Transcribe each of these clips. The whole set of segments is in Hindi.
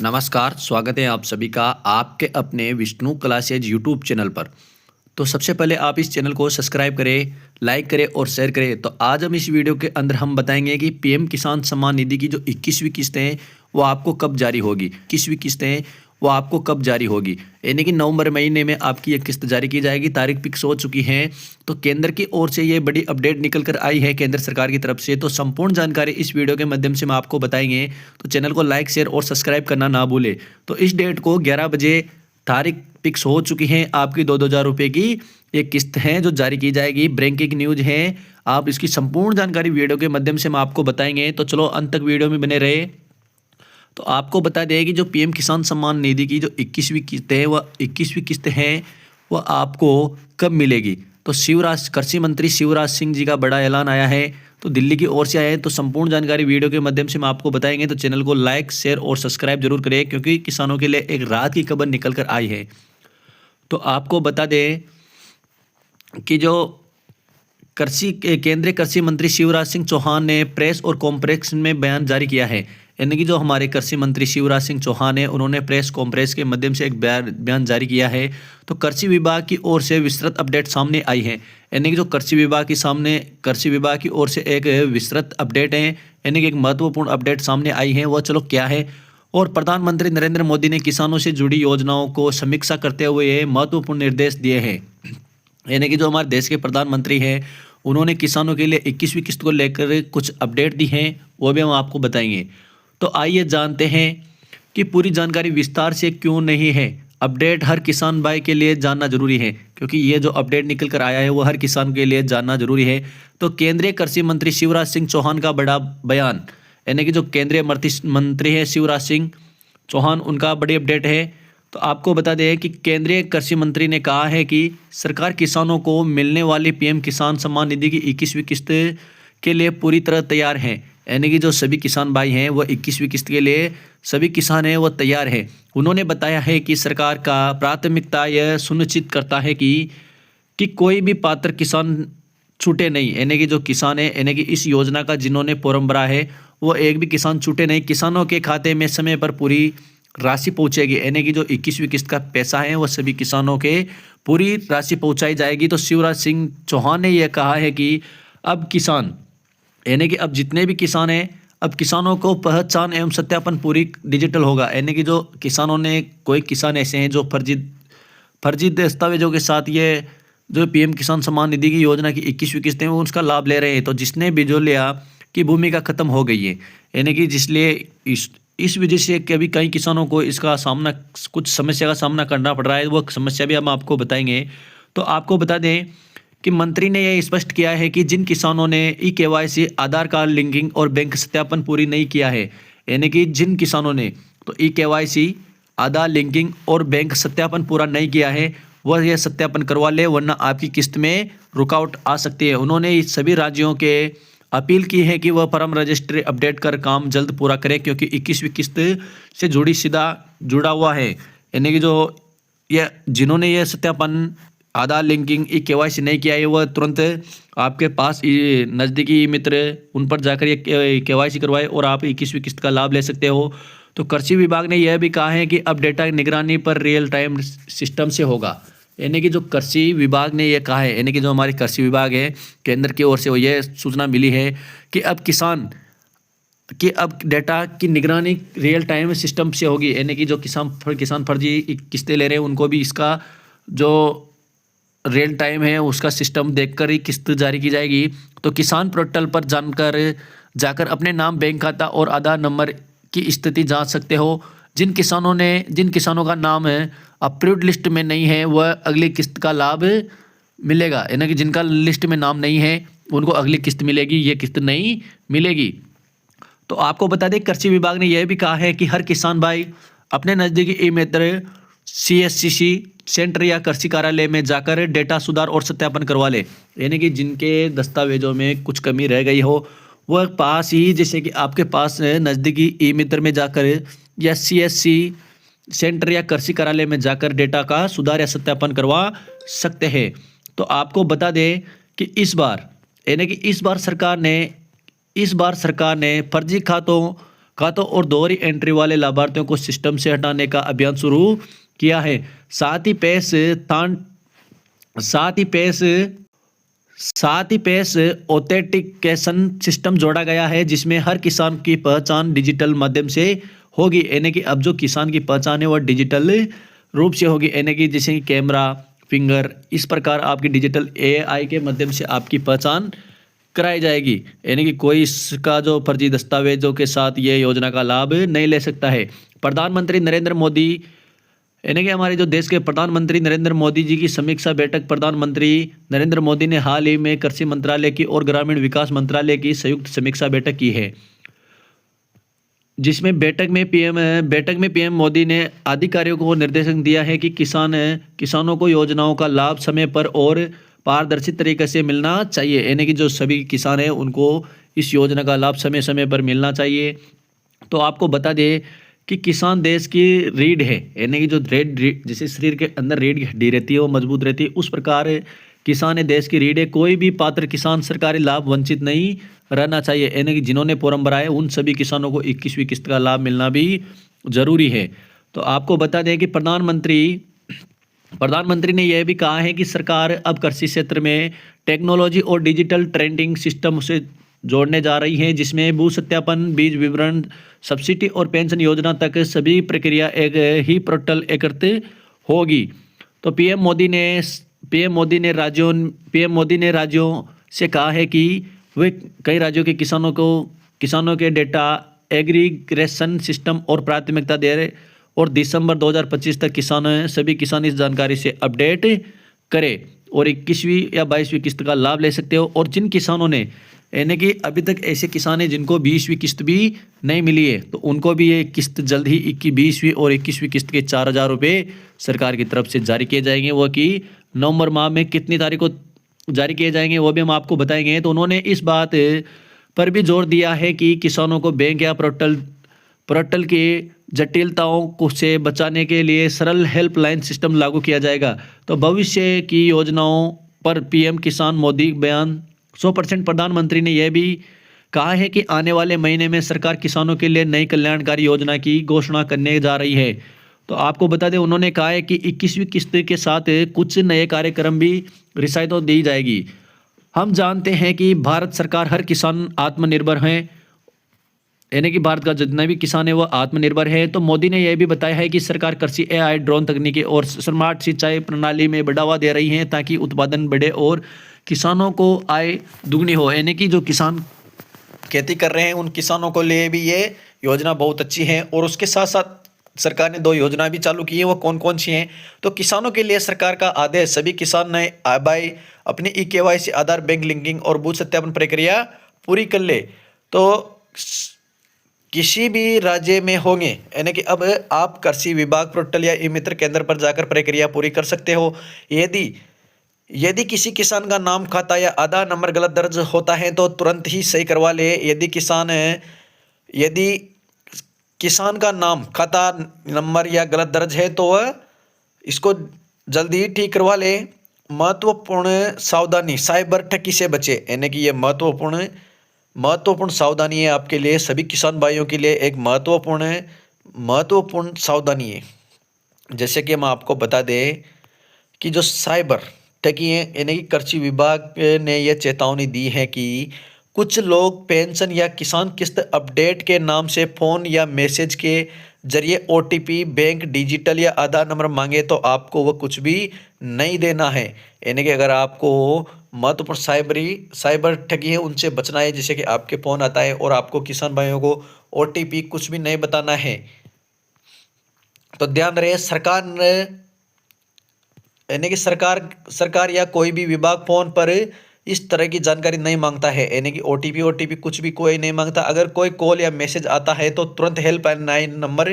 नमस्कार, स्वागत है आप सभी का आपके अपने विष्णु क्लासेज यूट्यूब चैनल पर। तो सबसे पहले आप इस चैनल को सब्सक्राइब करें, लाइक करें और शेयर करें। तो आज हम इस वीडियो के अंदर हम बताएंगे कि पीएम किसान सम्मान निधि की जो 21वीं किस्त है वो आपको कब जारी होगी। 21वीं किस्त है वो आपको कब जारी होगी, यानी कि नवंबर महीने में आपकी ये किस्त जारी की जाएगी। तारीख फिक्स हो चुकी है। तो केंद्र की ओर से ये बड़ी अपडेट निकल कर आई है केंद्र सरकार की तरफ से। तो संपूर्ण जानकारी इस वीडियो के माध्यम से हम आपको बताएंगे। तो चैनल को लाइक शेयर और सब्सक्राइब करना ना भूले। तो इस डेट को 11 बजे तारीख फिक्स हो चुकी है। आपकी 2,000 रुपये की एक किस्त है जो जारी की जाएगी। ब्रेकिंग न्यूज है, आप इसकी संपूर्ण जानकारी वीडियो के माध्यम से हम आपको बताएंगे। तो चलो अंत तक वीडियो में बने रहे। तो आपको बता दें कि जो पीएम किसान सम्मान निधि की जो 21वीं किस्त है वह 21वीं किस्त है वह आपको कब मिलेगी। तो कृषि मंत्री शिवराज सिंह जी का बड़ा ऐलान आया है। तो दिल्ली की ओर से आया है। तो संपूर्ण जानकारी वीडियो के माध्यम से हम आपको बताएंगे। तो चैनल को लाइक शेयर और सब्सक्राइब जरूर करें, क्योंकि किसानों के लिए एक राहत की खबर निकल कर आई है। तो आपको बता दें कि जो केंद्रीय कृषि मंत्री शिवराज सिंह चौहान ने प्रेस और कॉन्फ्रेंस में बयान जारी किया है। यानी कि जो हमारे कृषि मंत्री शिवराज सिंह चौहान है उन्होंने प्रेस कॉन्फ्रेंस के माध्यम से एक बयान जारी किया है। तो कृषि विभाग की ओर से विस्तृत अपडेट सामने आई है। यानी कि जो कृषि विभाग की ओर से एक विस्तृत अपडेट है, यानी कि एक महत्वपूर्ण अपडेट सामने आई है। वह चलो क्या है। और प्रधानमंत्री नरेंद्र मोदी ने किसानों से जुड़ी योजनाओं को समीक्षा करते हुए महत्वपूर्ण निर्देश दिए हैं। यानी कि जो हमारे देश के प्रधानमंत्री हैं उन्होंने किसानों के लिए 21वीं किस्त को लेकर कुछ अपडेट दी हैं, वो भी हम आपको बताएंगे। तो आइए जानते हैं कि पूरी जानकारी विस्तार से क्यों नहीं है। अपडेट हर किसान भाई के लिए जानना जरूरी है, क्योंकि ये जो अपडेट निकल कर आया है वो हर किसान के लिए जानना जरूरी है। तो केंद्रीय कृषि मंत्री शिवराज सिंह चौहान का बड़ा बयान, यानी कि जो केंद्रीय मंत्री है शिवराज सिंह चौहान, उनका बड़ी अपडेट है। तो आपको बता दें कि केंद्रीय कृषि मंत्री ने कहा है कि सरकार किसानों को मिलने वाली पीएम किसान सम्मान निधि की 21वीं किस्त के लिए पूरी तरह तैयार है। यानी कि जो सभी किसान भाई हैं वो 21वीं किस्त के लिए सभी किसान हैं वो तैयार हैं। उन्होंने बताया है कि सरकार का प्राथमिकता यह सुनिश्चित करता है कि कोई भी पात्र किसान छूटे नहीं। यानी कि जो किसान है, यानी कि इस योजना का जिन्होंने फॉर्म भरा है वो एक भी किसान छूटे नहीं। किसानों के खाते में समय पर पूरी राशि पहुंचेगी। यानी कि जो 21वीं किस्त का पैसा है वो सभी किसानों के पूरी राशि पहुंचाई जाएगी। तो शिवराज सिंह चौहान ने यह कहा है कि अब किसान, यानी कि अब जितने भी किसान हैं, अब किसानों को पहचान एवं सत्यापन पूरी डिजिटल होगा। यानी कि जो किसानों ने, कोई किसान ऐसे हैं जो फर्जी दस्तावेजों के साथ ये जो पीएम किसान सम्मान निधि की योजना की 21वीं किस्त है वो उसका लाभ ले रहे हैं। तो जिसने बिचौलिया की भूमिका खत्म हो गई है। यानी कि जिसलिए इस वजह से कभी कई किसानों को इसका सामना, कुछ समस्या का सामना करना पड़ रहा है। वो समस्या भी हम आपको बताएंगे। तो आपको बता दें कि मंत्री ने यह स्पष्ट किया है कि जिन किसानों ने ई-केवाईसी, आधार कार्ड लिंकिंग और बैंक सत्यापन पूरी नहीं किया है, यानी कि जिन किसानों ने तो ई-केवाईसी, आधार लिंकिंग और बैंक सत्यापन पूरा नहीं किया है वह यह सत्यापन करवा ले, वरना आपकी किस्त में रुकावट आ सकती है। उन्होंने सभी राज्यों के अपील की है कि वह फर्म रजिस्ट्री अपडेट कर काम जल्द पूरा करें, क्योंकि 21वीं किस्त से जुड़ा हुआ है। यानी कि जो जिन्होंने ये सत्यापन, आधार लिंकिंग, ई-केवाईसी नहीं किया है वह तुरंत आपके पास नज़दीकी मित्र उन पर जाकर ये केवाईसी करवाए और आप 21वीं किस्त का लाभ ले सकते हो। तो कृषि विभाग ने यह भी कहा है कि अब डेटा निगरानी पर रियल टाइम सिस्टम से होगा। यानी कि जो कृषि विभाग ने यह कहा है, यानी कि जो हमारे कृषि विभाग है केंद्र की ओर से वो यह सूचना मिली है कि अब डेटा की निगरानी रियल टाइम सिस्टम से होगी। यानी कि जो किसान फर्जी किस्तें ले रहे हैं उनको भी इसका जो रियल टाइम है उसका सिस्टम देखकर ही किस्त जारी की जाएगी। तो किसान पोर्टल पर जाकर अपने नाम, बैंक खाता और आधार नंबर की स्थिति जांच सकते हो। जिन किसानों का नाम है अप्रूव्ड लिस्ट में नहीं है वह अगली किस्त का लाभ मिलेगा। यानी कि जिनका लिस्ट में नाम नहीं है उनको अगली किस्त मिलेगी, ये किस्त नहीं मिलेगी। तो आपको बता दें कृषि विभाग ने यह भी कहा है कि हर किसान भाई अपने नज़दीकी ई-मित्र CSCC सेंटर या कृषि कार्यालय में जाकर डेटा सुधार और सत्यापन करवा ले। यानी कि जिनके दस्तावेजों में कुछ कमी रह गई हो वह पास ही, जैसे कि आपके पास नज़दीकी ई-मित्र में जाकर या CSC सेंटर या कृषि कार्यालय में जाकर डेटा का सुधार या सत्यापन करवा सकते हैं। तो आपको बता दें कि इस बार सरकार ने फर्जी खातों खातों और दोहरी एंट्री वाले लाभार्थियों को सिस्टम से हटाने का अभियान शुरू किया है। साथ ही पेश तान साथ ही पेश साथ ही पेश ऑथेंटिकेशन सिस्टम जोड़ा गया है, जिसमें हर किसान की पहचान डिजिटल माध्यम से होगी। यानी कि अब जो किसान की पहचान है वह डिजिटल रूप से होगी, यानी कि जैसे कैमरा, फिंगर, इस प्रकार आपकी डिजिटल एआई के माध्यम से आपकी पहचान कराई जाएगी। यानी कि कोई इसका जो फर्जी दस्तावेजों के साथ ये योजना का लाभ नहीं ले सकता है। प्रधानमंत्री नरेंद्र मोदी, यानी कि हमारे जो देश के प्रधानमंत्री नरेंद्र मोदी जी की समीक्षा बैठक प्रधानमंत्री नरेंद्र मोदी ने हाल ही में कृषि मंत्रालय की और ग्रामीण विकास मंत्रालय की संयुक्त समीक्षा बैठक की है, जिसमें बैठक में पीएम मोदी ने अधिकारियों को निर्देशन दिया है कि किसानों को योजनाओं का लाभ समय पर और पारदर्शी तरीके से मिलना चाहिए। यानी कि जो सभी किसान हैं उनको इस योजना का लाभ समय समय पर मिलना चाहिए। तो आपको बता दें कि किसान देश की रीढ़ है, यानी कि जो जैसे शरीर के अंदर रीढ़ की हड्डी रहती है वो मजबूत रहती है, उस प्रकार किसान है देश की रीढ़ है। कोई भी पात्र किसान सरकारी लाभ वंचित नहीं रहना चाहिए। यानी कि जिन्होंने फॉर्म भरा है उन सभी किसानों को 21वीं किस्त का लाभ मिलना भी जरूरी है। तो आपको बता दें कि प्रधानमंत्री ने यह भी कहा है कि सरकार अब कृषि क्षेत्र में टेक्नोलॉजी और डिजिटल ट्रेडिंग सिस्टम से जोड़ने जा रही है, जिसमें भू सत्यापन, बीज विवरण, सब्सिडी और पेंशन योजना तक सभी प्रक्रिया एक ही पोर्टल एकत्रित होगी। तो पीएम मोदी ने राज्यों से कहा है कि वे कई राज्यों के किसानों के डेटा एग्रीगेशन सिस्टम और प्राथमिकता दे रहे और दिसंबर 2025 तक सभी किसान इस जानकारी से अपडेट करें और 21वीं या 22वीं किस्त का लाभ ले सकते हो। और जिन किसानों ने, यानी कि अभी तक ऐसे किसान हैं जिनको 20वीं किस्त भी नहीं मिली है, तो उनको भी ये किस्त जल्द ही 20वीं और 21वीं किस्त के 4,000 रुपये सरकार की तरफ से जारी किए जाएंगे। वो कि नवंबर माह में कितनी तारीख को जारी किए जाएंगे वो भी हम आपको बताएंगे। तो उन्होंने इस बात पर भी जोर दिया है कि किसानों को बैंक या पोर्टल की जटिलताओं को से बचाने के लिए सरल हेल्पलाइन सिस्टम लागू किया जाएगा। तो भविष्य की योजनाओं पर पीएम किसान मोदी बयान 100%। प्रधानमंत्री ने यह भी कहा है कि आने वाले महीने में सरकार किसानों के लिए नई कल्याणकारी योजना की घोषणा करने जा रही है। तो आपको बता दें उन्होंने कहा है कि 21वीं किस्त के साथ कुछ नए कार्यक्रम भी रियायतें दी जाएगी। हम जानते हैं कि भारत सरकार हर किसान आत्मनिर्भर है, यानी कि भारत का जितना भी किसान है वो आत्मनिर्भर है। तो मोदी ने यह भी बताया है कि सरकार कृषि एआई, ड्रोन तकनीकी और स्मार्ट सिंचाई प्रणाली में बढ़ावा दे रही है ताकि उत्पादन बढ़े और किसानों को आय दुगनी हो। यानी कि जो किसान खेती कर रहे हैं उन किसानों को लिए भी ये योजना बहुत अच्छी है। और उसके साथ साथ सरकार ने 2 योजना भी चालू की है, वो कौन कौन सी हैं? तो किसानों के लिए सरकार का आदेश, सभी किसान ने अपनी KYC, आधार, बैंक लिंकिंग और बूथ सत्यापन प्रक्रिया पूरी कर ले तो किसी भी राज्य में होंगे, यानी कि अब आप कृषि विभाग पोर्टल या ई-मित्र केंद्र पर जाकर प्रक्रिया पूरी कर सकते हो। यदि किसी किसान का नाम, खाता या आधार नंबर गलत दर्ज होता है तो तुरंत ही सही करवा ले। यदि किसान का नाम, खाता नंबर या गलत दर्ज है तो वह इसको जल्दी ठीक करवा ले। महत्वपूर्ण सावधानी, साइबर ठगी से बचे, यानी कि ये महत्वपूर्ण सावधानी है आपके लिए, सभी किसान भाइयों के लिए एक महत्वपूर्ण सावधानी है। जैसे कि हम आपको बता दें कि जो साइबर ठगी है, यानी कि कृषि विभाग ने यह चेतावनी दी है कि कुछ लोग पेंशन या किसान किस्त अपडेट के नाम से फ़ोन या मैसेज के जरिए OTP, बैंक, डिजिटल या आधार नंबर मांगे तो आपको वह कुछ भी नहीं देना है। यानी कि अगर आपको महत्वपूर्ण साइबर ठगी है उनसे बचना है, जैसे कि आपके फ़ोन आता है और आपको किसान भाइयों को OTP कुछ भी नहीं बताना है। तो ध्यान रहे, सरकार या कोई भी विभाग फ़ोन पर इस तरह की जानकारी नहीं मांगता है, यानी कि OTP कुछ भी कोई नहीं मांगता। अगर कोई कॉल या मैसेज आता है तो तुरंत हेल्पलाइन नंबर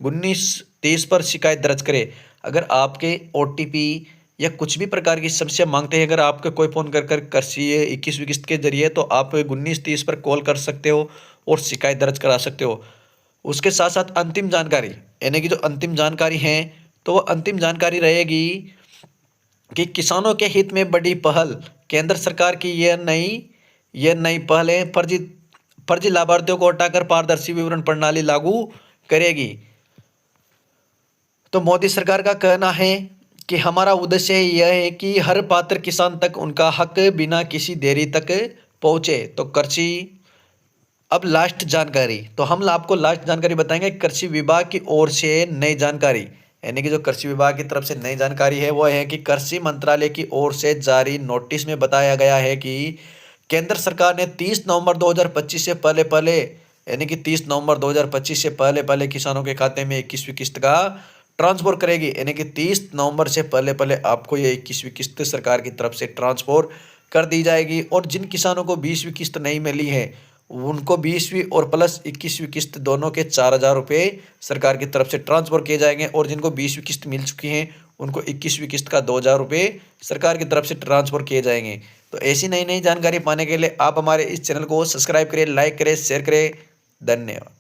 1930 पर शिकायत दर्ज करें। अगर आपके OTP या कुछ भी प्रकार की समस्या मांगते हैं, अगर आपका कोई फ़ोन कर कृषि 21वीं किस्त के जरिए, तो आप 1930 पर कॉल कर सकते हो और शिकायत दर्ज करा सकते हो। उसके साथ साथ अंतिम जानकारी, यानी कि जो अंतिम जानकारी है तो वह अंतिम जानकारी रहेगी कि किसानों के हित में बड़ी पहल, केंद्र सरकार की यह नई पहल है। फर्जी लाभार्थियों को हटाकर पारदर्शी विवरण प्रणाली लागू करेगी। तो मोदी सरकार का कहना है कि हमारा उद्देश्य यह है कि हर पात्र किसान तक उनका हक बिना किसी देरी तक पहुंचे। तो कृषि अब लास्ट जानकारी, तो हम आपको लास्ट जानकारी बताएंगे कृषि विभाग की ओर से नई जानकारी, यानी कि जो कृषि विभाग की तरफ से नई जानकारी है वो है कि कृषि मंत्रालय की ओर से जारी नोटिस में बताया गया है कि केंद्र सरकार ने 30 नवंबर 2025 से पहले यानी कि 30 नवंबर 2025 से पहले किसानों के खाते में 21वीं किस्त का ट्रांसफर करेगी। यानी कि 30 नवंबर से पहले आपको ये 21वीं किस्त सरकार की तरफ से ट्रांसफर कर दी जाएगी। और जिन किसानों को 20वीं किस्त नहीं मिली है उनको 20वीं और प्लस 21वीं किस्त दोनों के 4,000 रुपये सरकार की तरफ से ट्रांसफर किए जाएंगे। और जिनको 20वीं किस्त मिल चुकी है उनको 21वीं किस्त का 2,000 रुपये सरकार की तरफ से ट्रांसफर किए जाएंगे। तो ऐसी नई नई जानकारी पाने के लिए आप हमारे इस चैनल को सब्सक्राइब करें, लाइक करें, शेयर करें। धन्यवाद।